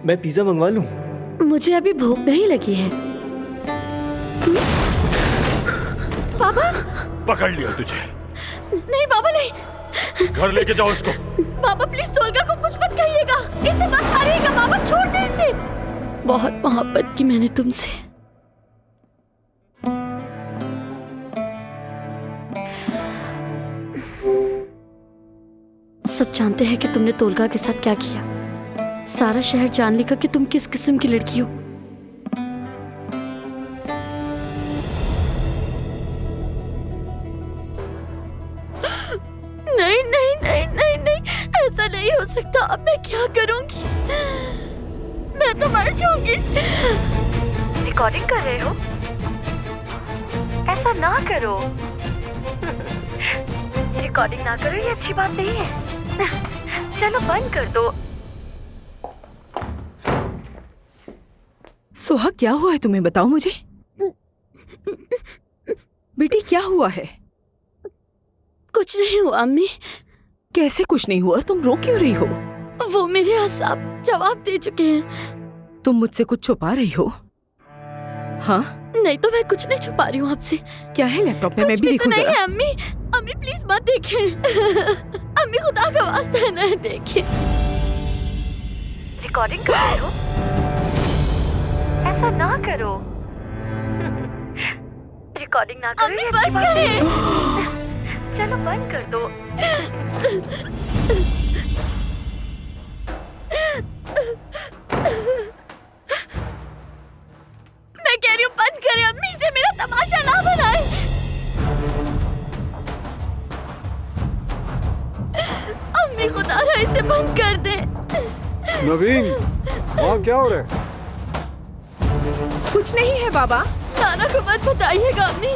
मैं पिज्जा मंगवा लूं? मुझे अभी भूख नहीं लगी है। पापा। पकड़ लिया तुझे। नहीं पापा नहीं। घर लेके जाओ इसको। पापा प्लीज तोलगा को कुछ मत कहिएगा, इसे मत मारिएगा पापा, छोड़ दे इसे। बहुत मोहब्बत की मैंने तुमसे। सब जानते हैं कि तुमने तोलगा के साथ क्या किया। सारा शहर जान लेगा कि तुम किस किस्म की लड़की हो। नहीं नहीं नहीं नहीं नहीं, ऐसा नहीं हो सकता। अब मैं क्या करूंगी? मैं तो मर जाऊंगी। रिकॉर्डिंग कर रहे हो? ऐसा ना करो। रिकॉर्डिंग ना करो, ये अच्छी बात नहीं है। चलो बंद कर दो। सोहा क्या हुआ है तुम्हें, बताओ मुझे। बेटी क्या हुआ है? कुछ नहीं हुआ अम्मी। कैसे कुछ नहीं हुआ? तुम रो क्यों रही हो? वो मेरे साहब जवाब दे चुके हैं। तुम मुझसे कुछ छुपा रही हो? हाँ? नहीं तो मैं कुछ नहीं छुपा रही हूँ आपसे। क्या है लैपटॉप में? मैं भी देखूं नहीं जरा। है अम्मी, अम्मी प्लीज मत देखें। अम्मी खुदा का वास्ता है ना देखें। रिकॉर्डिंग कर रहे हो? ऐसा ना करो। रिकॉर्डिंग ना करो, ये अच्छी बात नहीं है। चलो बंद कर दो। मैं कह रही हूँ बंद करें अम्मी, से मेरा तमाशा ना बनाए। अम्मी खुदा रहा इसे बंद कर दे। नवीन, वहाँ क्या हो रहा है? कुछ नहीं है बाबा। नाना को मत बताइएगा अम्मी।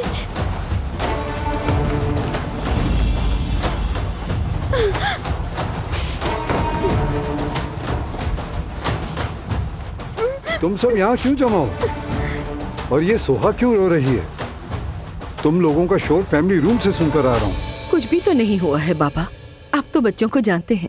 तुम सब यहाँ क्यों जमा हो? और ये सोहा क्यों रो रही है? तुम लोगों का शोर फैमिली रूम से सुनकर आ रहा हूँ। कुछ भी तो नहीं हुआ है बाबा, आप तो बच्चों को जानते हैं।